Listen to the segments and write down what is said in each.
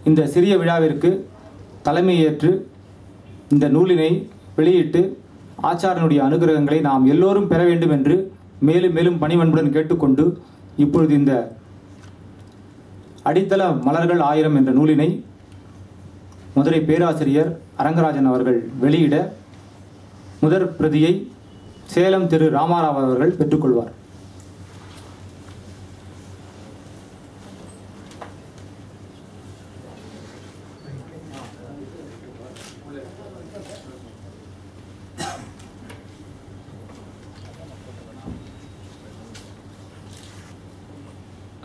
இந்த சிறிய விழாவிற்கு தலைமையேற்று இந்த நூலினை வெளியிட்டு ஆச்சாரனுடைய அனுகிரகங்களை நாம் எல்லோரும் பெற வேண்டும் என்று மேலும் மேலும் பணிவன்புடன் கேட்டுக்கொண்டு இப்பொழுது இந்த அடித்தள மலர்கள் 1000 என்ற நூலினை மதுரை பேராசிரியர் அரங்கராஜன் அவர்கள் வெளியிட முதற் பிரதியை சேலம் திரு ராமாராவ் அவர்கள் பெற்றுக்கொள்வார்.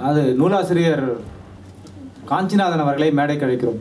அது நூலாசிரியர் காஞ்சிநாதன் அவர்களை மேடைக்கு அழைக்கிறோம்.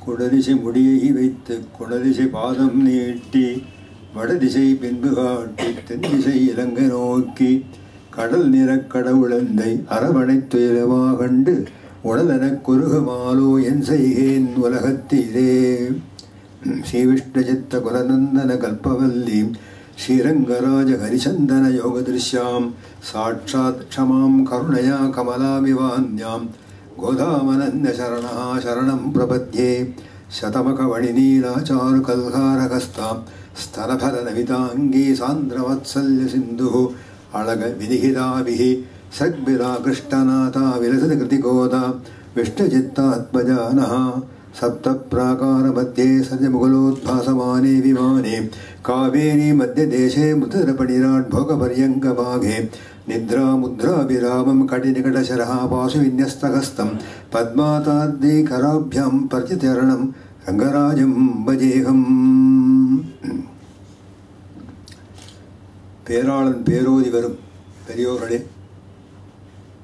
குடதிசை முடியை வைத்து குடதிசை பாதம் நீட்டி வடதிசை பின்பு காட்டி தென்திசை இலங்கை நோக்கி கடல் நிறக் கடவுளந்தை அரவணை துயரமா கண்டு உடலெனக் குருகமாலோ என் செய்கேன் உலகத்தீரே. ஸ்ரீவிஷ்ணசித்த குலநந்தன கல்பவல்லி ஸ்ரீரங்கராஜ ஹரிச்சந்தன யோகதிருஷ்யாம் சாட்சாத் க்ஷமாம் கருணயா கமலாமிவான்யாம் கோதாமனன்ய சரணா சரணம் பிரபத்யே. சதமகவணிநீலாச்சாரு கல்காரகஸ்தாம் ஸ்தனபர நவிதாங்கி சாந்திரவத்சல்ய சிந்து அழக விதிகிதாபிஹி சக்பிரா கிருஷ்ணநாதா விலசதி கிருதிகோதா விஷ்ணுசித்தாத்மஜானஹ. சப்த பிராகார மத்தியே சர்ஜமுகுலோத்பாசமானே விமானே காவேரி மத்தியதேசே மிருதரபணிராட் போகபர்யங்கபாகே நித்ரா முத்ராபிராமம் கடிநிகடசரஹ பாசு விந்யஸ்தகஸ்தம் பத்மாதாத்ரி கராபியாம் பர்ஜிதரணம் ரங்கராஜம் பஜேகம். பேராளன் பேரோதி வரும் பெரியோர்களே,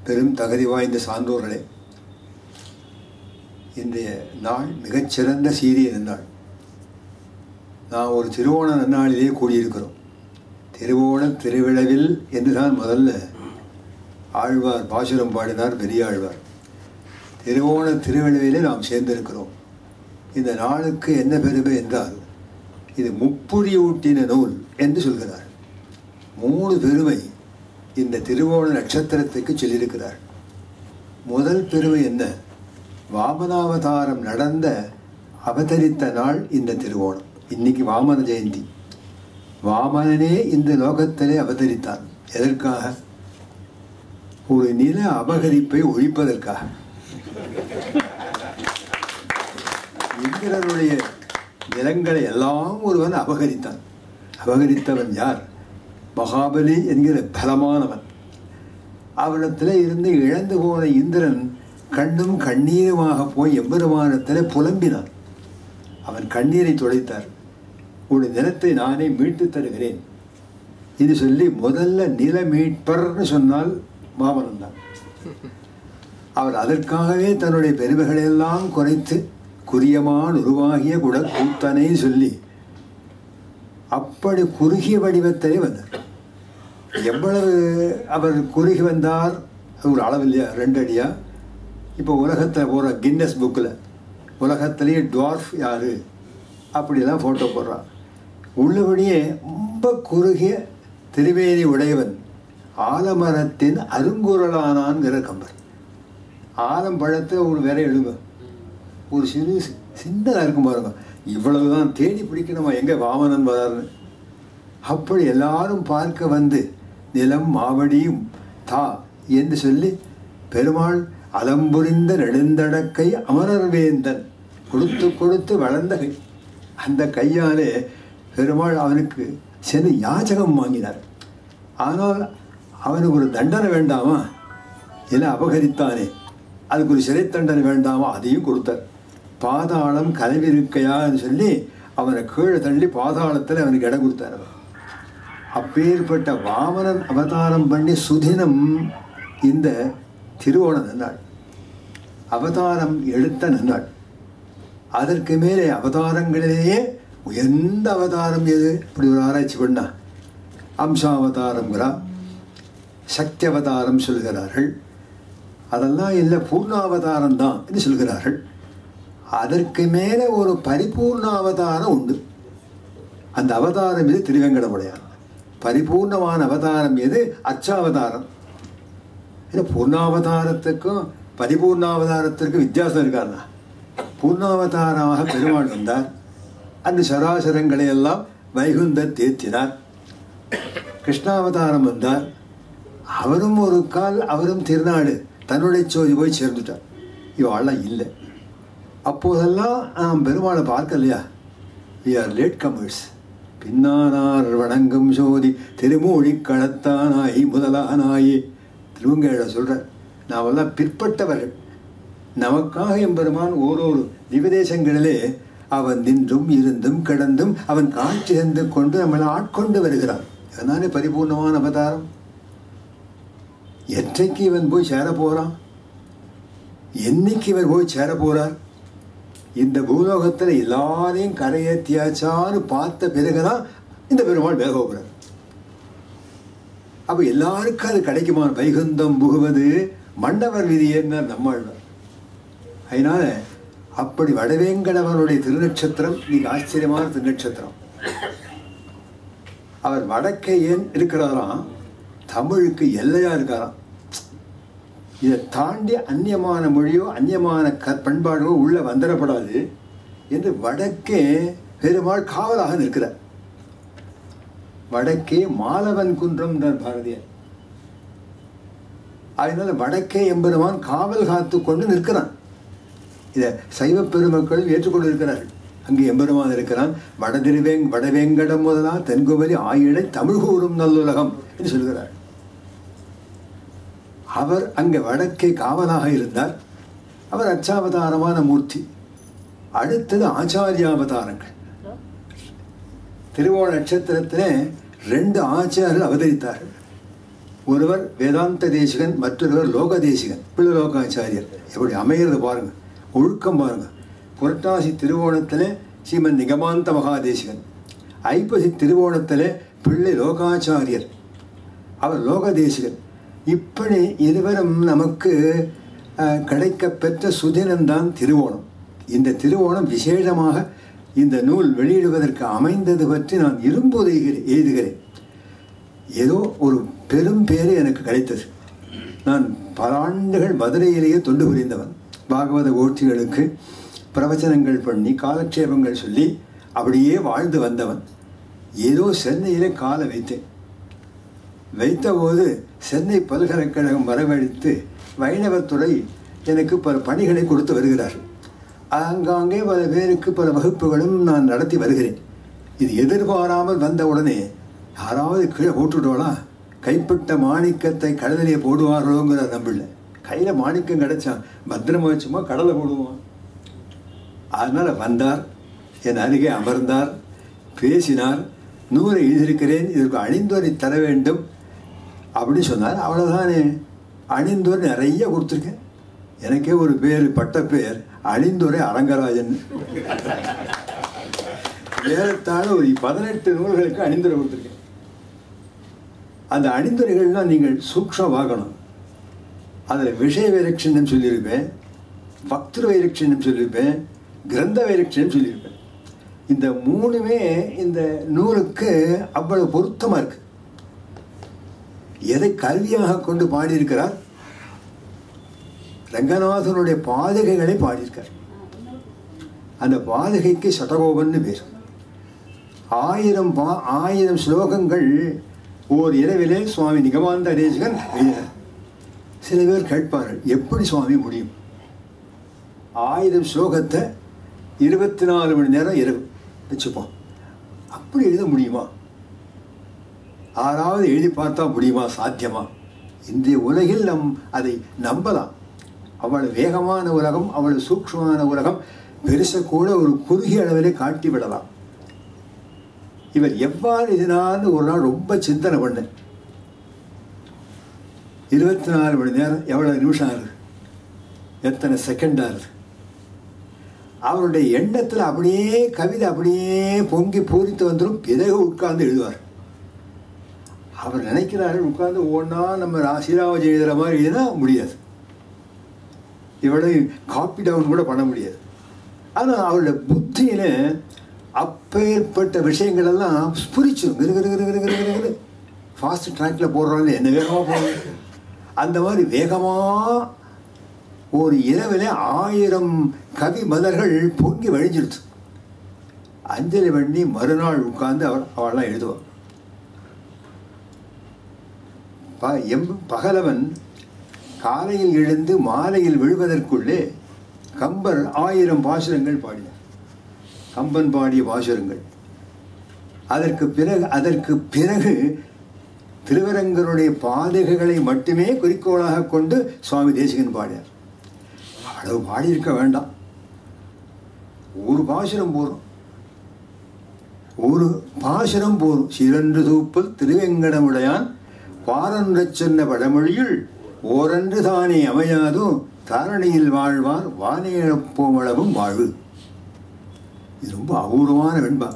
பெரும் தகுதி வாய்ந்த சான்றோர்களே, இன்றைய நாள் மிகச்சிறந்த சீரிய நன்னாள். நாம் ஒரு திருவோண நன்னாளிலே கூடியிருக்கிறோம். திருவோண திருவிழவில் என்றுதான் முதல்ல ஆழ்வார் பாசுரம் பாடினார் பெரியாழ்வார். திருவோண திருவிழவிலே நாம் சேர்ந்திருக்கிறோம். இந்த நாளுக்கு என்ன பெருமை என்றால், இது முப்புரியூட்டின நூல் என்று சொல்கிறார். 3 பெருமை இந்த திருவோண நட்சத்திரத்துக்கு சொல்லியிருக்கிறார். முதல் பெருமை என்ன? வாமனாவதாரம் நடந்த அவதரித்த நாள் இந்த திருவோணம். இன்னைக்கு வாமன ஜெயந்தி. வாமனனே இந்த லோகத்திலே அவதரித்தான். எதற்காக? ஒரு நில அபகரிப்பை ஒழிப்பதற்காக. இந்திரனுடைய நிலங்களை எல்லாம் ஒருவன் அபகரித்தான். அபகரித்தவன் யார்? மகாபலி என்கிற பலமானவன். அவனிடத்தில் இருந்து இழந்து போன இந்திரன் கண்ணும் கண்ணீருமாக போய் எம்பெருமானத்தில் புலம்பினான். அவன் கண்ணீரை துடைத்தார். ஒரு நிலத்தை நானே மீட்டு தருகிறேன் இது சொல்லி முதல்ல நில மீட்பர்னு சொன்னால் வாமனன் தான். அவர் அதற்காகவே தன்னுடைய பெருமைகளெல்லாம் குறைத்து குறியமான் உருவாகிய குடக்கூத்தனை சொல்லி அப்படி குறுகிய வடிவத்திலே வந்தார். எவ்வளவு அவர் குறுகி வந்தார்? ஒரு அளவு இல்லையா? 2 அடியா? இப்போ உலகத்தில் போகிற கின்னஸ் புக்கில் உலகத்திலேயே டுவார்ஃப் யார் அப்படிலாம் ஃபோட்டோ போடுறான். உள்ளபடியே ரொம்ப குறுகிய திருவேணி உடையவன், ஆலமரத்தின் அருங்குரலானான்கிற கம்பர். ஆலம்பழத்தை ஒரு விரை எழுங்க, ஒரு சின்னதாக இருக்கும் பாருங்க, இவ்வளவுதான் தேடி பிடிக்கணுமா எங்கே வாமனன் வராருன்னு. அப்படி எல்லாரும் பார்க்க வந்து நிலம் மாவடியும் தா என்று சொல்லி பெருமாள் அலம்புரிந்த நெடுந்தடக்கை அமரர்வேந்தன் கொடுத்து கொடுத்து வளர்ந்த கை. அந்த கையாலே பெருமாள் அவனுக்கு சென்று யாச்சகம் வாங்கினார். ஆனால் அவனுக்கு ஒரு தண்டனை வேண்டாமா, எல்லாம் அபகரித்தானே, அதுக்கு ஒரு சிறை தண்டனை வேண்டாமா, அதையும் கொடுத்தார். பாதாளம் கலவிருக்கையான்னு சொல்லி அவனை கீழே தள்ளி பாதாளத்தில் அவனுக்கு இடம் கொடுத்தார். அப்பேற்பட்ட வாமனன் அவதாரம் பண்ணி சுதினம் இந்த திருவோண நன்னாள், அவதாரம் எடுத்த நன்னாள். அதற்கு மேலே அவதாரங்களிலேயே உயர்ந்த அவதாரம் எது அப்படி ஒரு ஆராய்ச்சி பண்ணா, அம்சாவதாரங்கிறா, சக்தி அவதாரம் சொல்கிறார்கள். அதெல்லாம் இல்லை, பூர்ணாவதாரம் தான் என்று சொல்கிறார்கள். அதற்கு மேலே ஒரு பரிபூர்ண அவதாரம் உண்டு. அந்த அவதாரம் எது? திருவேங்கடமுடையான். பரிபூர்ணமான அவதாரம் எது? அச்சாவதாரம். இல்லை, பூர்ணாவதாரத்துக்கும் பரிபூர்ணாவதாரத்திற்கும் வித்தியாசம் இருக்காருண்ணா. பூர்ணாவதாரமாக பெருமாள் வந்தார், அந்த சராசரங்களை எல்லாம் வைகுந்த தேர்த்தினார். கிருஷ்ணாவதாரம் வந்தார், அவரும் ஒரு கால் அவரும் திருநாடு தன்னுடைய சோதி போய் சேர்ந்துட்டார். இவாளெல்லாம் இல்லை. அப்போதெல்லாம் நாம் பெருமாளை பார்க்கலையா, வி ஆர் லேட் கமர்ஸ். பின்னானார் வணங்கும் சோதி திருமூழி களத்தானாயி முதலானாயி திருவங்கேழ சொல்கிறார். நாமெல்லாம் பிற்பட்டவர்கள். நமக்காக எம்பெருமான் ஓரொரு திவதேசங்களிலே அவன் நின்றும் இருந்தும் கிடந்தும் அவன் காட்சி தந்து கொண்டு நம்மளை ஆட்கொண்டு வருகிறான். அதனாலே பரிபூர்ணமான அவதாரம். என்றைக்கு இவன் போய் சேர போகிறான், என்னைக்கு இவர் போய் சேர போகிறார்? இந்த பூலோகத்தில் எல்லாரையும் கரையேற்றியாச்சான்னு பார்த்த பிறகுதான் இந்த பெருமாள் வேக போகிறார். அப்போ எல்லாருக்கும் அது கிடைக்குமா? வைகுந்தம் புகுவது மண்டவர் விதி என்ன நம்மாழ்வார். அதனால அப்படி வடவேங்கடவனுடைய திருநட்சத்திரம் இன்னைக்கு ஆச்சரியமான திருநட்சத்திரம். அவர் வடக்கே ஏன் இருக்கிறாராம், தமிழுக்கு எல்லையா இருக்காராம். இதை தாண்டி அந்நியமான மொழியோ அந்நியமான பண்பாடோ உள்ள வந்துடப்படாது என்று வடக்கே பெருமாள் காவலாக நிற்கிறார். வடக்கே மாலவன் குன்றம் பாரதியார். அதனால வடக்கே எம்பெருமான் காவல் காத்து கொண்டு நிற்கிறான். இதை சைவ பெருமக்கள் ஏற்றுக்கொண்டு இருக்கிறார்கள். அங்கே எம்பெருமான் இருக்கிறான். வடவேங்கடம் முதலா தென்குமரி ஆயிழை தமிழ் கூறும் நல்லுலகம் என்று சொல்கிறார். அவர் அங்கே வடக்கே காவலாக இருந்தார். அவர் அச்சாவதாரமான மூர்த்தி. அடுத்தது ஆச்சாரியாவதாரங்கள். திருவோண நட்சத்திரத்திலே 2 ஆச்சாரியர்கள் அவதரித்தார்கள். ஒருவர் வேதாந்த தேசிகன், மற்றொருவர் லோக தேசிகன், பிள்ளலோகாச்சாரியர். எப்படி அமைகிறது பாருங்க, ஒழுக்கம் பாருங்க. புரட்டாசி திருவோணத்திலே ஸ்ரீமன் நிகமாந்த மகாதேசிகன், ஐப்பசி திருவோணத்திலே பிள்ளை லோகாச்சாரியர், அவர் லோக தேசிகன். இப்படி இருவரும் நமக்கு கிடைக்க பெற்ற சுதினம்தான் திருவோணம். இந்த திருவோணம் விசேஷமாக இந்த நூல் வெளியிடுவதற்கு அமைந்தது பற்றி நான் இரும்போது எழுதுகிறேன். ஏதோ ஒரு பெரும் பேரு எனக்கு கிடைத்தது. நான் பல ஆண்டுகள் மதுரையிலேயே தொண்டு புரிந்தவன். பாகவத கோஷ்டிகளுக்கு பிரவச்சனங்கள் பண்ணி காலக்ஷேபங்கள் சொல்லி அப்படியே வாழ்ந்து வந்தவன். ஏதோ சென்னையிலே காலை வைத்தபோது சென்னை பல்கலைக்கழகம் வரவழைத்து வைணவத்துறை எனக்கு பல பணிகளை கொடுத்து வருகிறார். ஆங்காங்கே பல பேருக்கு பல வகுப்புகளும் நான் நடத்தி வருகிறேன். இது எதிர்பாராமல் வந்த உடனே யாராவது கீழே போட்டுவிடுவாளா, கைப்பட்ட மாணிக்கத்தை கடலிலே போடுவார்களோங்கிற நம்பில்லை. கையில் மாணிக்கம் கிடைச்சான், பத்திரமா வச்சுமா கடலை போடுவான். அதனால் வந்தார், என் அருகே அமர்ந்தார், பேசினார். 100 எழுதியிருக்கிறேன், இதற்கு அணிந்துரை தர வேண்டும் அப்படின்னு சொன்னார். அவ்வளோதானே, அணிந்துரை நிறைய கொடுத்துருக்கேன். எனக்கே ஒரு பேர், பட்ட பேர் அணிந்துரை அரங்கராஜன். ஏறத்தாழ ஒரு 18 நூல்களுக்கு அணிந்துரை கொடுத்துருக்கேன். அந்த அணிந்துரைகள்லாம் நீங்கள் சூக்ஷமாகணும். அதில் விஷய வைலட்சண்யம் சொல்லியிருப்பேன், பக்திரு வைலட்சண்யம் சொல்லியிருப்பேன், கிரந்த வைலட்சணம் சொல்லியிருப்பேன். இந்த மூணுமே இந்த நூலுக்கு அவ்வளவு பொருத்தமாக இருக்கு. எதை கல்வியாக கொண்டு பாடியிருக்கிறார்? ரங்கநாதனுடைய பாதுகைகளை பாடியிருக்கார். அந்த பாதுகைக்கு சடகோபன்னு பேர். 1000 ஸ்லோகங்கள் ஓர் இரவிலே சுவாமி நிகமாந்த தேசிகன் எழுதினார். சில பேர் கேட்பார்கள், எப்படி சுவாமி முடியும் 1000 ஸ்லோகத்தை 24 மணி நேரம் இரவு வச்சுப்போம், அப்படி எழுத முடியுமா? யாராவது எழுதி பார்த்தா முடியுமா? சாத்தியமா? இன்றைய உலகில் அதை நம்பலாம். அவ்வளவு வேகமான உலகம், அவ்வளவு சூக்ஷ்மமான உலகம், பெருசை கூட ஒரு குறுகிய அளவிலே காட்டி விடலாம். இவர் எவ்வாறு இதனால ஒரு நாள் ரொம்ப சிந்தனை பண்ண. 24 மணி நேரம் எவ்வளவு நிமிஷம் ஆகுது, எத்தனை செகண்ட் ஆகுது. அவருடைய எண்ணத்தில் அப்படியே கவிதை அப்படியே பொங்கி பூரித்து வந்துடும். பிறகு உட்கார்ந்து எழுதுவார். அவர் நினைக்கிறார்கள் உட்கார்ந்து ஒவ்வொன்றா நம்ம ஸ்ரீராமஜெயம் எழுதுகிற மாதிரி எழுதினா முடியாது, இவ்வளவு காப்பி டவுன் கூட பண்ண முடியாது. ஆனால் அவருடைய புத்தியில அப்பேற்பட்ட விஷயங்கள் எல்லாம் புரிச்சிடும். ஃபாஸ்ட் ட்ராக்ல போடுறாங்க, என்ன வேகமாக போடுறாங்க, அந்த மாதிரி வேகமாக ஒரு இரவில் 1000 கவி மலர்கள் பொங்கி வழிஞ்சிடுச்சு. அஞ்சலி பண்ணி மறுநாள் உட்கார்ந்து அவள்லாம் எழுதுவாள். பகலவன் காலையில் எழுந்து மாலையில் விழுவதற்குள்ளே கம்பர் 1000 பாசுரங்கள் பாடினார். கம்பன் பாடிய பாசுரங்கள். அதற்கு பிறகு திருவரங்கருடைய பாதுகைகளை மட்டுமே குறிக்கோளாக கொண்டு சுவாமி தேசிகன் பாடினார். அவ்வளவு பாடியிருக்க வேண்டாம், ஒரு பாசுரம் போதும், ஒரு பாசுரம் போதும். சிறன்று தூப்பல் திருவெங்கடமுடையான் பாரன்ற சொன்ன பழமொழியில் ஓரன்று தானே அமையாதும் தாரணியில் வாழ்வார் வானேழப்போமளவும் வாழ்வு. இது ரொம்ப அபூர்வமான வெண்பா.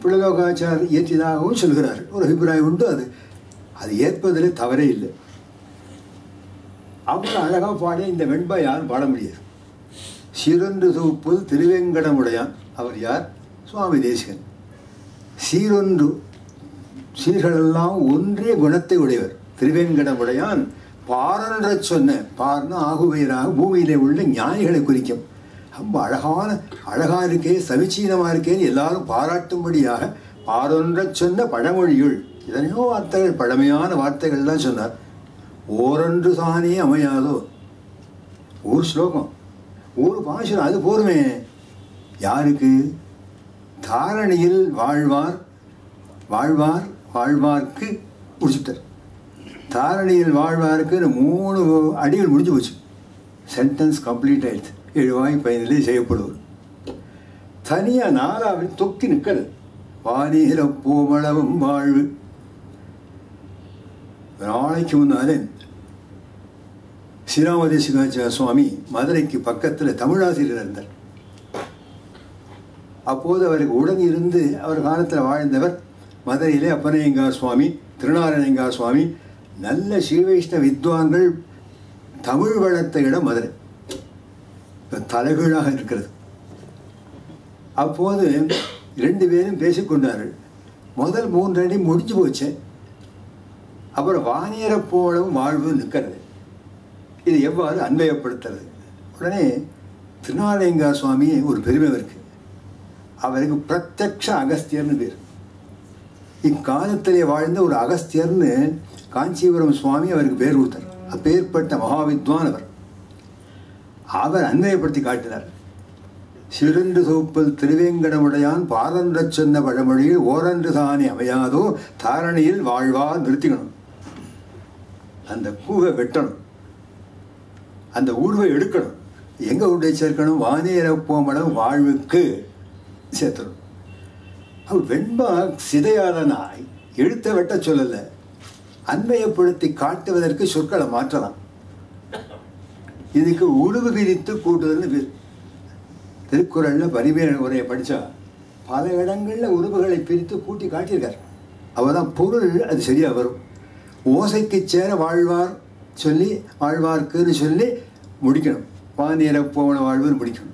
பிள்ளலோகாச்சார் இயற்றியதாகவும் சொல்கிறார். ஒரு அபிப்பிராயம் உண்டு. அது ஏற்பதிலே தவறே இல்லை. அவ்வளோ அழகாக பாடிய இந்த வெண்பா யாரும் பாட முடியாது. சிறன்று தூப்புல் திருவெங்கடமுடையான். அவர் யார்? சுவாமி தேசிகன். சீரொன்று, சீர்களெல்லாம் ஒன்றே குணத்தை உடையவர். திருவேங்கடமுடையான் பாரன்ற சொன்ன, பார்னா ஆகுவயிராக பூமியிலே உள்ள ஞானிகளை குறிக்கும். ரொம்ப அழகா இருக்கே, சவிச்சீனமாக இருக்கேன்னு எல்லாரும் பாராட்டும்படியாக பாரொன்ற சொன்ன பழமொழிகள், எத்தனையோ வார்த்தைகள், பழமையான வார்த்தைகள் தான் சொன்னார். ஓரொன்று தானே அமையாதோ, ஒரு ஸ்லோகம், ஒரு பாசுரம், அது போருமே. யாருக்கு? தாரணியில் வாழ்வார்க்கு முடிச்சுட்டார். தாரணியில் வாழ்வாருக்கு 3 அடிகள் முடிஞ்சு போச்சு. சென்டென்ஸ் கம்ப்ளீட் ஆயிடுச்சு. 7 வாய் பயனிலே செய்யப்படுவது. தனியாக 4வது தொக்கி நிற்கிறது. வானீர போமளவும் வாழ்வு. நாளைக்கு முன்னாலே ஸ்ரீராமதேசிகாச்சாரிய சுவாமி மதுரைக்கு பக்கத்தில் தமிழாசிரியர் இருந்தார். அப்போது அவருக்கு உடன் இருந்து அவர் காலத்தில் வாழ்ந்தவர் மதுரையிலே அப்பனையங்கார் சுவாமி, திருநாராயணங்கார் சுவாமி, நல்ல ஸ்ரீவைஷ்ணவ வித்வான்கள். தமிழ் வளர்த்த இடம் மதுரை தலைகீழாக இருக்கிறது. அப்போது 2 பேரும் பேசிக்கொண்டார்கள். முதல் 3 அடி முடிஞ்சு போச்சு. அப்புறம் வானியரப்போலவும் வாழ்வு நிற்கிறது. இது எவ்வாறு அன்வயப்படுத்துறது? உடனே திருநாராயணங்கார் சுவாமி ஒரு பெருமை இருக்கு. அவருக்கு பிரத்யக்ஷ அகஸ்தியர்னு பேர். இக்காலத்திலே வாழ்ந்த ஒரு அகஸ்தியர்னு காஞ்சிபுரம் சுவாமி அவருக்கு பேர் கொடுத்தார். அப்பேற்பட்ட மகாவித்வான் அவர். அவர் அன்வயப்படுத்தி காட்டினார். சிறந்து தூப்பல் திருவேங்கடமுடையான் பாரன்ற சொன்ன பழமொழியில் ஓரன்று தானே அமையாதோ தாரணியில் வாழ்வார் நிறுத்திக்கணும். அந்த பூவை வெட்டணும், அந்த ஊர்வை எடுக்கணும். எங்க உடைய சேர்க்கணும்? வானேரப்போமளம் வாழ்வுக்கு சேர்த்தணும். அவர் வெண்பா சிதையாத நாய், எழுத்த வெட்ட சொல்லலை, அன்வயப்படுத்தி காட்டுவதற்கு சொற்களை மாற்றலாம். இதுக்கு உருவு விரித்து கூட்டுதல்னு பேர். திருக்குறளில் பரிமேல உரையை படித்தா பல இடங்களில் உருவுகளை பிரித்து கூட்டி காட்டியிருக்கார். அவதான் பொருள் அது சரியாக வரும். ஓசைக்கு சேர வாழ்வார் சொல்லி வாழ்வார்க்குன்னு சொல்லி முடிக்கணும். வானேர போன வாழ்வுன்னு முடிக்கணும்.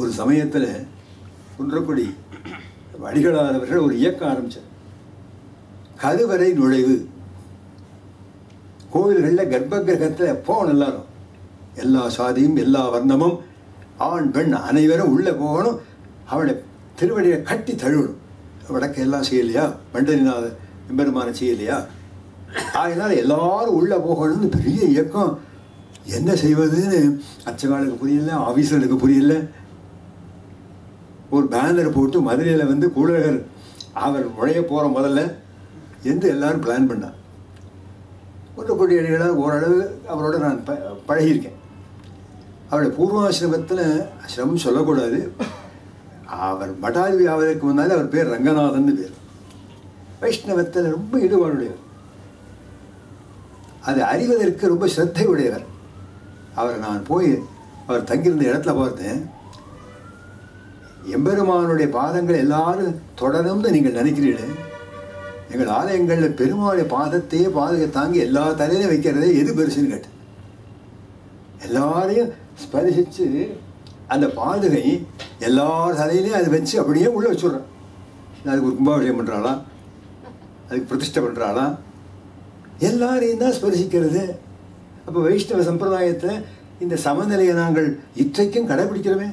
ஒரு சமயத்தில் குன்றக்குடி வடிகளாதவர்கள் ஒரு இயக்கம் ஆரம்பித்தார். கருவறை நுழைவு. கோவில்களில் கர்ப்ப கிரகத்தில் போகணும் எல்லாரும், எல்லா சாதியும் எல்லா வர்ணமும் ஆண் பெண் அனைவரும் உள்ளே போகணும். அவளை திருவடியை கட்டி தழுவணும். வடக்கு எல்லாம் செய்யலையா, மண்டலிநாத எம்பெருமான செய்யலையா, அதனால் எல்லாரும் உள்ளே போகணும்னு பெரிய இயக்கம். என்ன செய்வதுன்னு அச்சகாலுக்கு புரியல, ஆஃபீஸர்களுக்கு புரியல. ஒரு பேனர் போட்டு மதுரையில் வந்து கூழகர் அவர் நுழைய போகிற முதல்ல என்று எல்லாரும் பிளான் பண்ணார். குன்றக்குடி அடிகளார் ஓரளவு அவரோட நான் பழகியிருக்கேன். அவருடைய பூர்வாசிரமத்தில் ஆசிரமம் சொல்லக்கூடாது, அவர் மடாதிபதி ஆவதற்கு முன்னாலே அவர் பேர் ரங்கநாதன் பேர். வைஷ்ணவத்தில் ரொம்ப ஈடுபாடுடையவர், அதை அறிவதற்கு ரொம்ப சிரத்தை உடையவர். அவரை நான் போய் அவர் தங்கியிருந்த இடத்துல பார்த்தேன். எம்பெருமானுடைய பாதங்கள் எல்லாரும் தொடரும்னு நீங்கள் நினைக்கிறீர்கள். எங்கள் ஆலயங்களில் பெருமாளுடைய பாதத்தையே பாதகை தாங்கி எல்லா தலையிலையும் வைக்கிறதே எது பெருசுன்னு கேட்டேன். எல்லாரையும் ஸ்பரிசித்து அந்த பாதுகை எல்லார் தலையிலையும் அதை வச்சு அப்படியே உள்ளே வச்சுட்றேன். அதுக்கு ஒரு கும்பாபிஷேகம் பண்ணுறாளா, அதுக்கு பிரதிஷ்டை பண்ணுறாளா, எல்லாரையும் தான் ஸ்பரிசிக்கிறது. அப்போ வைஷ்ணவ சம்பிரதாயத்தில் இந்த சமநிலையை நாங்கள் இன்றைக்கும் கடைபிடிக்கிறோமே.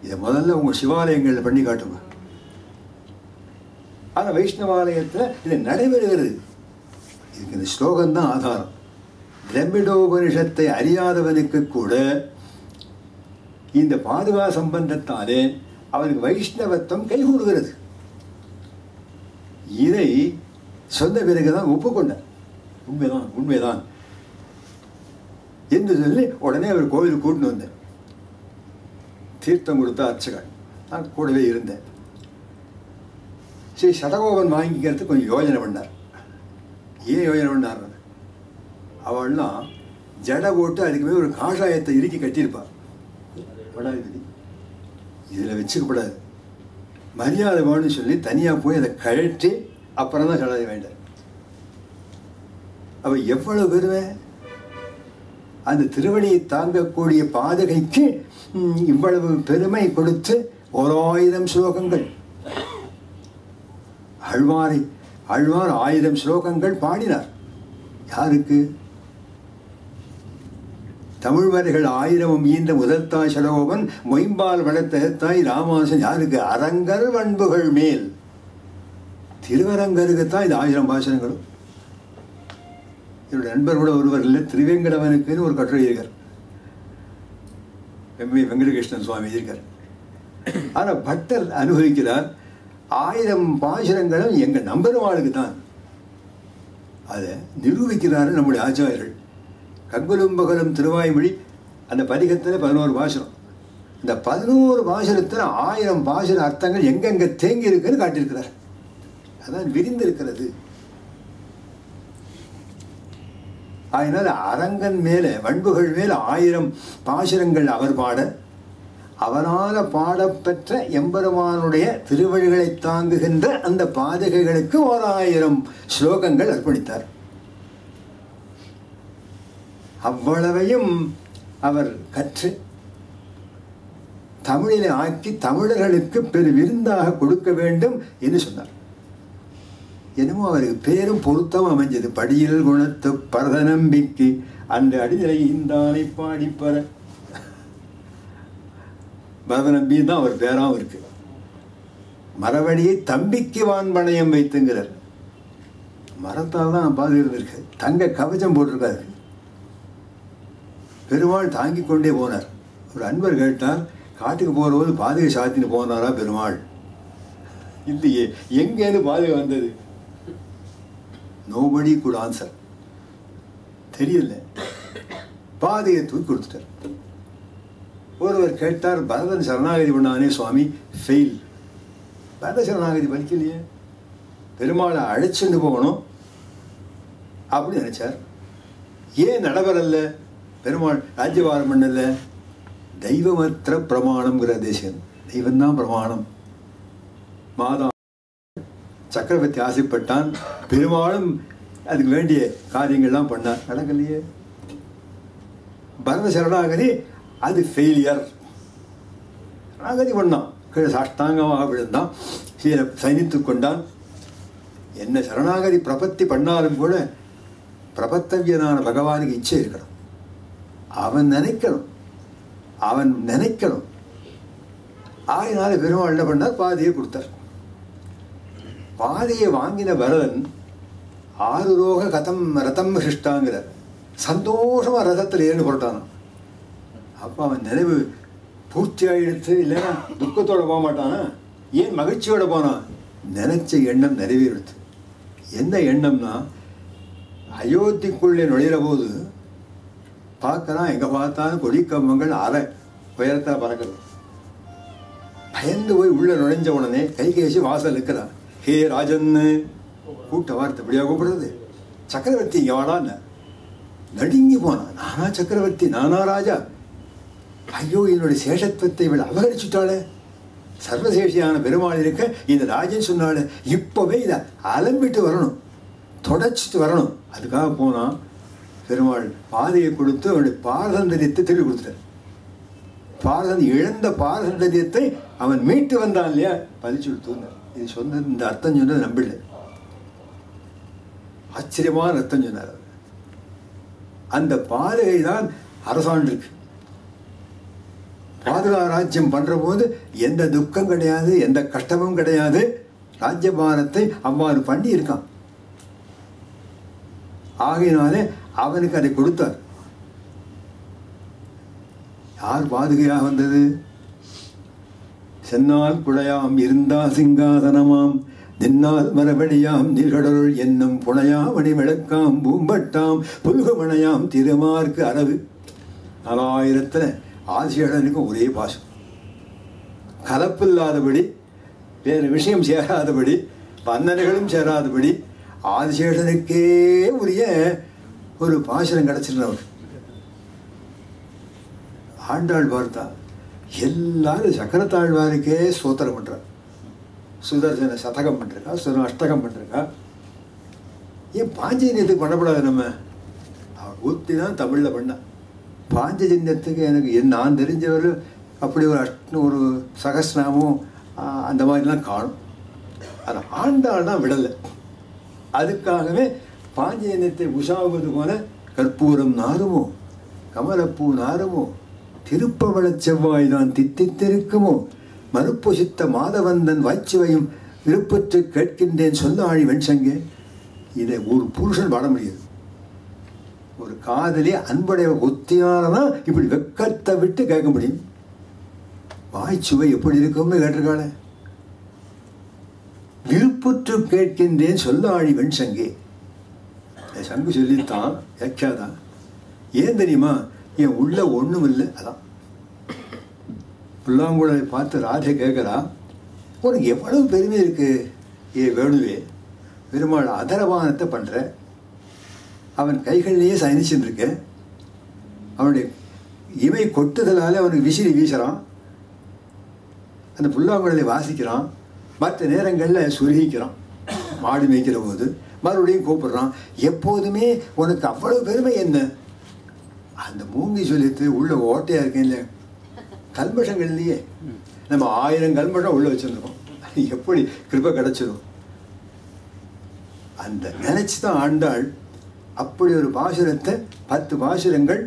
இதை முதல்ல உங்கள் சிவாலயங்களில் பண்ணி காட்டுங்க. ஆனால் வைஷ்ணவாலயத்தில் இது நடைபெறுகிறது. இதுக்கு இந்த ஸ்லோகம்தான் ஆதாரம். திரமிடோபனிஷத்தை அறியாதவனுக்கு கூட இந்த பாதுகா சம்பந்தத்தாலே அவனுக்கு வைஷ்ணவத்துவம் கைகூடுகிறது. இதை சொன்ன பிறகுதான் ஒப்புக்கொண்டார். உண்மைதான் உண்மைதான் என்று சொல்லி உடனே அவர் கோவிலுக்கு கூட்டின்னு வந்தேன். தீர்த்தம் கொடுத்த அர்ச்சகன், நான் கூடவே இருந்தேன். ஸ்ரீ சடகோபன் வாங்கிக்கிறதுக்கு கொஞ்சம் யோஜனை பண்ணார். ஏன் யோஜனை பண்ணார்? அவள்லாம் ஜடை போட்டு அதுக்கு மேலே ஒரு காஷாயத்தை இறுக்கி கட்டியிருப்பாள். படாதிபதி இதில் வச்சுக்கப்படாது, மரியாதை வேணும்னு சொல்லி தனியாக போய் அதை கழற்றி அப்புறம் தான் சடாதி வேண்டார். அவள் எவ்வளவு பெருமை! அந்த திருவடியை தாங்கக்கூடிய பாதகைக்கு இவ்வளவு பெருமை கொடுத்து 1000 ஸ்லோகங்கள் ஆழ்வார் 1000 ஸ்லோகங்கள் பாடினார். யாருக்கு? தமிழ்வர்கள் 1000 ஈன்ற முதல்தாய் சடகோபன் மொயம்பால் வளர்த்தாய் ராமானுசன். யாருக்கு? அரங்கர் வண்புகள் மேல். திருவரங்கருக்குத்தான் இது 1000 பாசனங்களும். என்னுடைய நண்பர் கூட ஒருவர் இல்லை, திருவேங்கடவனுக்குன்னு ஒரு கட்டுரை இருக்கார், வெங்கடகிருஷ்ணன் சுவாமி இருக்கார். ஆனால் பட்டர் அனுபவிக்கிறார் 1000 பாசுரங்களும் எங்கள் நம்பெருமாளுக்கு தான். அதை நிரூபிக்கிறாரு நம்முடைய ஆச்சாரியர்கள். கங்குலும் பகலும் திருவாய்மொழி அந்த பதிகத்தில் 11 பாசுரம். இந்த 11 பாசுரத்தில் 1000 பாசுர அர்த்தங்கள் எங்கெங்கே தேங்கி இருக்குன்னு காட்டியிருக்கிறார். அதான் விரிந்திருக்கிறது. அதனால் அரங்கன் மேலே வண்புகள் மேலே 1000 பாசுரங்கள் அவர் பாட, அவனால் பாடப்பெற்ற எம்பெருமானுடைய திருவடிகளை தாங்குகின்ற அந்த பாதகைகளுக்கு 1000 ஸ்லோகங்கள் அர்ப்பணித்தார். அவ்வளவையும் அவர் கற்று தமிழிலே ஆக்கி தமிழர்களுக்கு பெரு விருந்தாக கொடுக்க வேண்டும் என்று சொன்னார். என்னமோ அவருக்கு பேரும் பொருத்தம் அமைஞ்சது. படியில் குணத்து பரதநம்பிக்கு அந்த அடிநிலை இந்தானை பாடிப்பற. பரதநம்பி தான் அவர் பேராகவும் இருக்கு. மரவடியை தம்பிக்கு வான்பணையம் வைத்துங்கிறார். மரத்தால் தான் பாது இருந்திருக்கு. தங்க கவச்சம் போட்டிருக்காரு. பெருமாள் தாங்கி கொண்டே போனார். ஒரு அன்பர் கேட்டார், காட்டுக்கு போகிறபோது பாதுகை சாத்தின்னு போனாரா பெருமாள்? இல்லையே, எங்கேருந்து பாதுகை வந்தது? Nobody good answer. தெரியல. பாதையை தூக்கி கொடுத்துட்டார். ஒருவர் கேட்டார், பரதன் சரணாகதி பண்ணானே சுவாமி, ஃபெயில். பரத சரணாகதி படிக்கலையே, பெருமாளை அழைச்சிட்டு போகணும் அப்படின்னு நினைச்சார். ஏன் நடைபெறல? பெருமாள் ராஜ்யபாரம் பண்ணல. தெய்வமற்ற பிரமாணம்ங்கிற தேசம். தெய்வந்தான் பிரமாணம். மாதா சக்கரவர்த்தி ஆசைப்பட்டான், பெருமாளும் அதுக்கு வேண்டிய காரியங்கள்லாம் பண்ணார், நடக்கலையே. பரத சரணாகதி அது ஃபெயிலியர். சரணாகதி பண்ணான், கீழே சாஷ்டாங்கமாக விழுந்தான், கீழே சைனித்து கொண்டான். என்ன சரணாகதி பிரபத்தி பண்ணாலும் கூட பிரபத்தவியனான பகவானுக்கு இச்சை இருக்கணும். அவன் நினைக்கணும். ஆகினால பெருமாள் என்ன பண்ணார், பாதையை கொடுத்தார். பாதையை வாங்கின பரதன் ஆருரோக கதம் ரதம் சிஷ்டாங்கிறார். சந்தோஷமா ரதத்தில் ஏறி புரட்டானான். அப்போ அவன் நினைவு பூர்த்தி ஆகிடுத்து, இல்லைன்னா துக்கத்தோட போக மாட்டானா, ஏன் மகிழ்ச்சியோட போனான்? நினைச்ச எண்ணம் நிறைவேறுது. என்ன எண்ணம்னா, அயோத்திக்குள்ளே நுழையிற போது பார்க்கலாம், எங்கே பார்த்தாலும் கொடிக்கம்பங்கள் அரை உயரத்தில் பறக்குது. பயந்து போய் உள்ள நுழைஞ்ச உடனே கைகேசி வாசல் இருக்கிறான். ஹே ராஜன்னு கூட்ட வார்த்தை இப்படியா கூப்பிடுறது? சக்கரவர்த்தி இங்கே வாடான்னு நடுங்கி போனான். நானா சக்கரவர்த்தி, நானா ராஜா? ஐயோ, என்னுடைய சேஷத்துவத்தை இவள் அபகரிச்சுட்டாளே, சர்வசேஷியான பெருமாள் இருக்க இந்த ராஜன் சொன்னாள், இப்போவே இதை அலம்பிட்டு வரணும், தொடச்சிட்டு வரணும். அதுக்காக போனான். பெருமாள் பாதையை கொடுத்து அவனுடைய பாரதந்திரியத்தை திருப்பி கொடுத்துட்டார். இழந்த பாரதந்திரியத்தை அவன் மீட்டு வந்தான் இல்லையா, பதிச்சு கொடுத்து. இது சொன்னது, இந்த அர்த்தம் சொன்னது நம்பில்லை, ஆச்சரியமான அர்த்தம் சொன்னார். அந்த பாதகை தான் அரசாண்டு இருக்கு. பாதுகா ராஜ்யம் பண்ற போது எந்த துக்கம் கிடையாது, எந்த கஷ்டமும் கிடையாது. ராஜ்யபாரத்தை அவ்வாறு பண்ணி இருக்கான். ஆகையினாலே அவனுக்கு அதை கொடுத்தார். யார் பாதுகையாக வந்தது? சென்னால் குழையாம் இருந்தா சிங்காதனமாம், நின்னால் மரபடியாம் நீர்கடலுள் என்னும் புனையாமணி விளக்காம் பூம்பட்டாம் புல்குமணையாம் திருமார்க்கு அரவு. 4000 ஆதிசேஷனுக்கு ஒரே பாசம், கலப்பில்லாதபடி, வேறு விஷயம் சேராதபடி, வந்தனைகளும் சேராதபடி ஆதிசேஷனுக்கே உரிய ஒரு பாசனம் கிடைச்சிருந்தவர். ஆண்டாள் பார்த்தா எல்லாரும் சக்கரத்தாழ்வாருக்கே ஸ்தோத்திரம் பண்றார். சுதர்சன சதகம் பண்ணிருக்கா, அஷ்டகம் பண்ணிருக்கா. ஏன் பாஞ்சஜன்யத்துக்கு பண்ணப்படாது? நம்ம அவர் ஊத்தி தான் தமிழில் பண்ண. பாஞ்சஜன்யத்துக்கு எனக்கு நான் தெரிஞ்சவர் அப்படி ஒரு சகஸ்நாமும் அந்த மாதிரிலாம் காணும். அது ஆண்டாள் தான் விடலை. அதுக்காகவே பாஞ்சஜன்யத்தை உஷாவது போல கற்பூரம் நாருமோ, கமலப்பூ நாருமோ, திருப்பவள செவ்வாய் தான் தித்தித்திருக்குமோ, மறுப்பொசித்த மாதவந்தன் வாய்ச்சுவையும் விருப்பற்று கேட்கின்றேன் சொல்லாழி வெண்சங்கே. இதை ஒரு புருஷன் பாட முடியாது. ஒரு காதலி அன்புடைய ஒத்தியானதான் இப்படி வெக்கத்தை விட்டு கேட்க முடியும். வாய்ச்சுவை எப்படி இருக்கும்னு கேட்டிருக்காள. விருப்பற்று கேட்கின்றேன் சொல்லாழி வெண்சங்கே. சங்கு சொல்லித்தான் வியாக்கியாதான். ஏன் தெரியுமா? என் உள்ள ஒன்றும் இல்லை. அதான் புல்லாங்குழலை பார்த்து ராஜை கேட்குறா, உனக்கு எவ்வளவு பெருமை இருக்கு ஏ வேணுவே, பெருமாள் அதரவானத்தை பண்ணுற, அவன் கைகள்லேயே சயனிச்சுருக்க, அவனுடைய இவை கொட்டுதலால் அவனுக்கு விசிறி வீசுகிறான், அந்த புல்லாங்குழலை வாசிக்கிறான், மற்ற நேரங்களில் சுருகிக்கிறான், மாடு மேய்க்கிற போது மறுபடியும் கூப்பிடுறான். எப்போதுமே உனக்கு அவ்வளவு பெருமை என்ன? அந்த மூங்கி சொல்லித்து உள்ள ஓட்டையாக இருக்கேன் இல்லை, கல்மஷங்கள்லையே நம்ம 1000 கல்மஷம் உள்ள வச்சுருக்கோம். எப்படி கிருபை கிடைச்சிடும்? அந்த நினைச்சு தான் ஆண்டாள் அப்படி ஒரு பாசுரத்தை 10 பாசுரங்கள்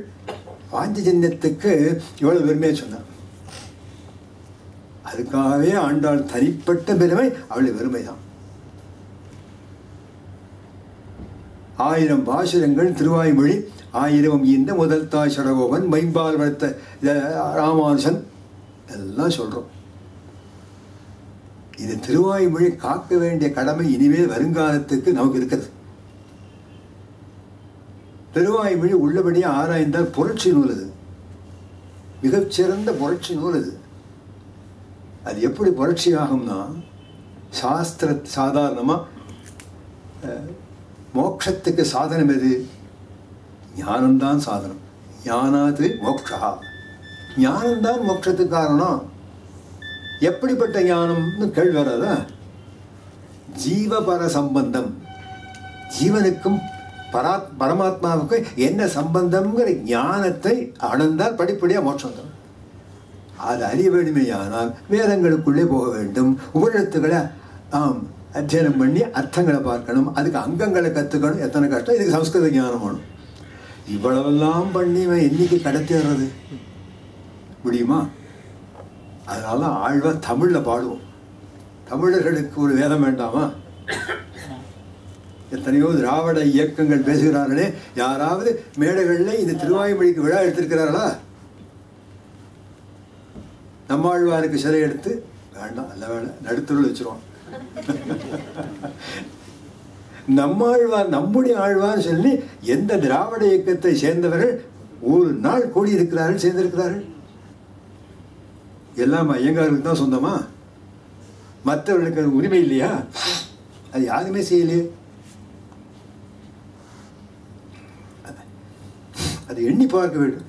பாஞ்சஜன்யத்துக்கு இவ்வளவு பெருமையாக சொன்னான். அதுக்காகவே ஆண்டாள் தனிப்பட்ட பெருமை அவளுடைய பெருமை தான். 1000 பாசுரங்கள் திருவாய்மொழி, 1000 இந்த முதல் தாய் சடகோபன், மைம்பால் வளர்த்த ராமானுசன் எல்லாம் சொல்றோம். இது திருவாய்மொழி காக்க வேண்டிய கடமை இனிமேல் வருங்காலத்துக்கு நமக்கு இருக்கிறது. திருவாய்மொழி உள்ளபடியே ஆராய்ந்தால் புரட்சி நூல் அது, மிகச்சிறந்த புரட்சி நூல் அது. அது எப்படி புரட்சி ஆகும்னா, சாஸ்திர சாதாரணமா மோட்சத்துக்கு சாதனம் எது? ஞானம்தான் சாதனம். ஞானாது மோக்ஷா, ஞானம்தான் மோட்சத்துக்கு காரணம். எப்படிப்பட்ட ஞானம்னு கேள்வி வராதா? ஜீவபர சம்பந்தம், ஜீவனுக்கும் பரமாத்மாவுக்கும் என்ன சம்பந்தம்ங்கிற ஞானத்தை அடைந்தால் படிப்படியாக மோட்சம் தரும். அது அறிய வேண்டுமேயானால் வேதங்களுக்குள்ளே போக வேண்டும், உபநிடத்துக்களை அத்தியனம் பண்ணி அர்த்தங்களை பார்க்கணும், அதுக்கு அங்கங்களை கற்றுக்கணும். எத்தனை கஷ்டம்! இதுக்கு சம்ஸ்கிருத ஞானம் வேணும். இவ்வளவெல்லாம் பண்ணி என்னைக்கு கடத்திடுறது முடியுமா? அதனால ஆழ்வார் தமிழில் பாடுவோம். தமிழர்களுக்கு ஒரு வேதம் வேண்டாமா? எத்தனையோ திராவிட இயக்கங்கள் பேசுகிறார்களே, யாராவது மேடைகளில் இந்த திருவாய்மொழிக்கு விழா எடுத்திருக்கிறார்களா? நம்மாழ்வாருக்கு சிலை எடுத்து வேண்டாம், நல்ல வேலை நடுத்தருள் வச்சிருவோம். நம்மாழ்வார் நம்முடைய ஆழ்வார் சொல்லி எந்த திராவிட இயக்கத்தை சேர்ந்தவர்கள் ஒரு நாள் கூடி இருக்கிறார்கள், சேர்ந்திருக்கிறார்கள்? எல்லாம் ஐயங்காருக்கு தான் சொந்தமா? மற்றவர்களுக்கு அது உரிமை இல்லையா? அது யாருமே செய்யலையே. அதை எண்ணி பார்க்க வேண்டும்,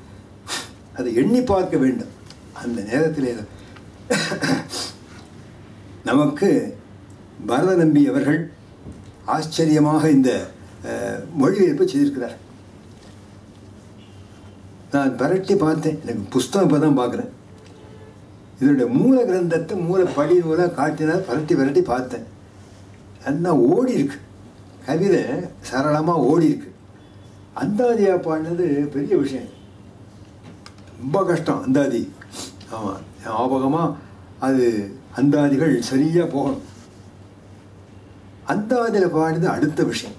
அதை எண்ணி பார்க்க வேண்டும். அந்த நேரத்திலே நமக்கு பரத நம்பி அவர்கள் ஆச்சரியமாக இந்த மொழிபெயர்ப்பு செய்திருக்கிறார். நான் பரட்டி பார்த்தேன், எனக்கு புஸ்தகம் இப்போ தான் பார்க்குறேன். இதனுடைய மூல கிரந்தத்தை மூல படி நூலை காட்டினார், பரட்டி பார்த்தேன். நல்லா ஓடி இருக்கு, கவிதை சரளமாக ஓடி இருக்கு. அந்தாதியா பாடினது பெரிய விஷயம், ரொம்ப கஷ்டம் அந்தாதி. ஆமாம், ஞாபகமாக அது அந்தாதிகள் சரியாக போகணும். அந்தாதியில் பாடினது அடுத்த விஷயம்.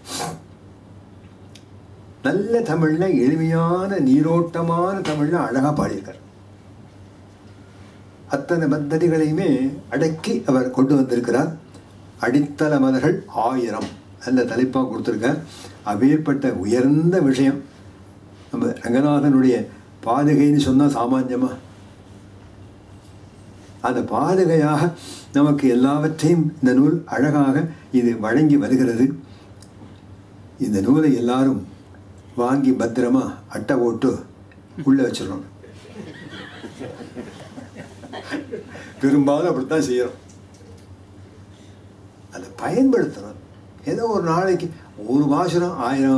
நல்ல தமிழில் எளிமையான நீரோட்டமான தமிழில் அழகாக பாடியிருக்கார். அத்தனை பத்ததிகளையுமே அடக்கி அவர் கொண்டு வந்திருக்கிறார். அடித்தள மலர்கள் 1000 நல்ல தலைப்பாக கொடுத்துருக்கார். அப்பேற்பட்ட உயர்ந்த விஷயம். நம்ம ரங்கநாதனுடைய பாதுகைன்னு சொன்னால் சாமான்யமா? அந்த பாதுகையாக நமக்கு எல்லாவற்றையும் இந்த நூல் அழகாக இது வழங்கி வருகிறது. இந்த நூலை எல்லாரும் வாங்கி பத்திரமா அட்டை போட்டு உள்ள வச்சிடணும். பெரும்பாலும் அப்படித்தான் செய்யறோம். அதை பயன்படுத்தணும். ஏதோ ஒரு நாளைக்கு ஒரு பாசுரம் 1000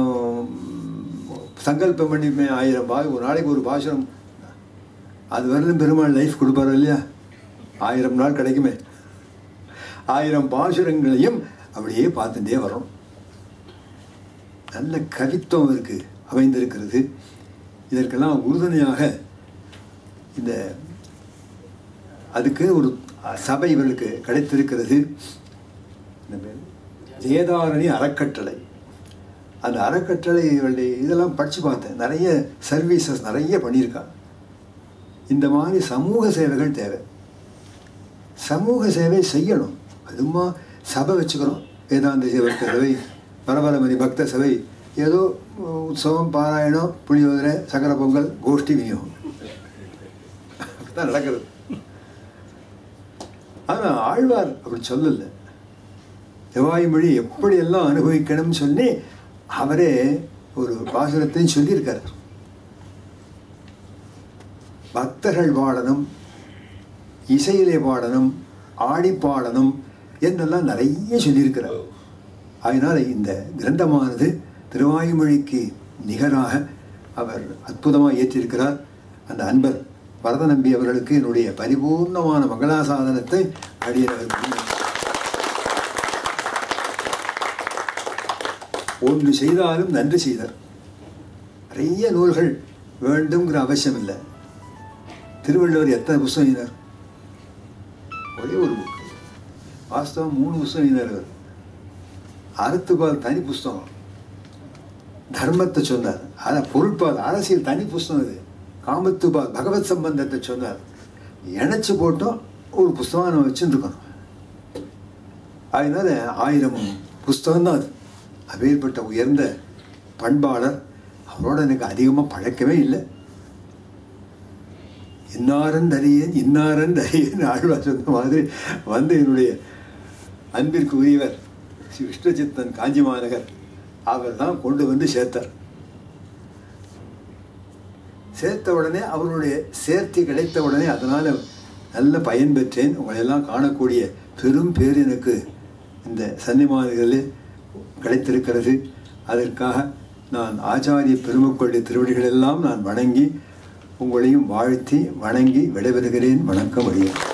சங்கல்பம் பண்ணிப்பேன், 1000 ஒரு நாளைக்கு ஒரு பாசுரம். அது வரலும் பெருமாள் லைஃப் கொடுப்பாரு இல்லையா? 1000 நாள் கிடைக்குமே. 1000 பாசுரங்களையும் அப்படியே பார்த்துட்டே வரும். நல்ல கவித்துவம் இருக்கு, அமைந்திருக்கிறது. இதற்கெல்லாம் உறுதுணையாக இந்த அதுக்கு ஒரு சபை இவர்களுக்கு கிடைத்திருக்கிறது. வேதாரணி அறக்கட்டளை. அந்த அறக்கட்டளை இவருடைய இதெல்லாம் படித்து பார்த்தேன். நிறைய சர்வீசஸ் நிறைய பண்ணியிருக்காங்க. இந்த மாதிரி சமூக சேவைகள் தேவை. சமூக சேவை செய்யணும். அதுமா சபை வச்சுக்கிறோம், வேதாந்த சேவர்க்க சபை, பரபரமணி பக்த சபை, ஏதோ உற்சவம், பாராயணம், புளியோதரை, சக்கர பொங்கல், கோஷ்டி விநியோகம் அப்படிதான் நடக்கிறது. ஆனால் ஆழ்வார் அப்படி சொல்லலை. செவ்வாய்மொழி எப்படியெல்லாம் அனுபவிக்கணும்னு சொல்லி அவரே ஒரு பாசுரத்தையும் சொல்லியிருக்கார். பக்தர்கள் பாடணும், இசையிலே பாடணும், ஆடி பாடணும் என்றெல்லாம் நிறைய சொல்லியிருக்கிறார். அதனால் இந்த கிரந்தமானது திருவாய்மொழிக்கு நிகராக அவர் அற்புதமாக ஏற்றிருக்கிறார். அந்த அன்பர் பரத நம்பி அவர்களுக்கு என்னுடைய பரிபூர்ணமான மங்களாசாதனத்தை அடியவர். ஒன்று செய்தாலும் நன்றி செய்தார். நிறைய நூல்கள் வேண்டுங்கிற அவசியம் இல்லை. திருவள்ளுவர் எத்தனை புஸ்தகம் எழுதினார்? ஒரே ஒரு புக். வாஸ்தவம் 3 புஸ்தகம் எழுதினார். அறத்துப்பால் தனி புஸ்தகம், தர்மத்தை சொன்னார். ஆனால் பொருட்பால் அரசியல் தனி புஸ்தகம். இது காமத்துபால் பகவத் சம்பந்தத்தை சொன்னார். இணைச்சு போட்டோம் ஒரு புஸ்தகம் நம்ம வச்சுருக்கணும். அதனால 1000 புஸ்தகம் தான் அது. அப்பேற்பட்ட உயர்ந்த பண்பாளர். அவரோட எனக்கு அதிகமாக பழக்கமே இல்லை. இன்னாரந்தறியேன் இன்னாரந்தறியேன் ஆழ்வார் சொன்ன மாதிரி வந்து என்னுடைய அன்பிற்கு உரியவர் ஸ்ரீ விஷ்ணுசித்தன் காஞ்சி மாநகர் அவர் தான் கொண்டு வந்து சேர்த்தார். சேர்த்த உடனே அவருடைய சேர்த்தி கிடைத்த உடனே அதனால் நல்ல பயன் பெற்றேன். உங்களையெல்லாம் காணக்கூடிய பெரும் பேர் எனக்கு இந்த சன்னிமானங்களில் கிடைத்திருக்கிறது. அதற்காக நான் ஆச்சாரிய பெருமக்களுடைய திருவடிகளெல்லாம் நான் வணங்கி உங்களையும் வாழ்த்தி வணங்கி விடைபெறுகிறேன். வணக்கம். வழியாக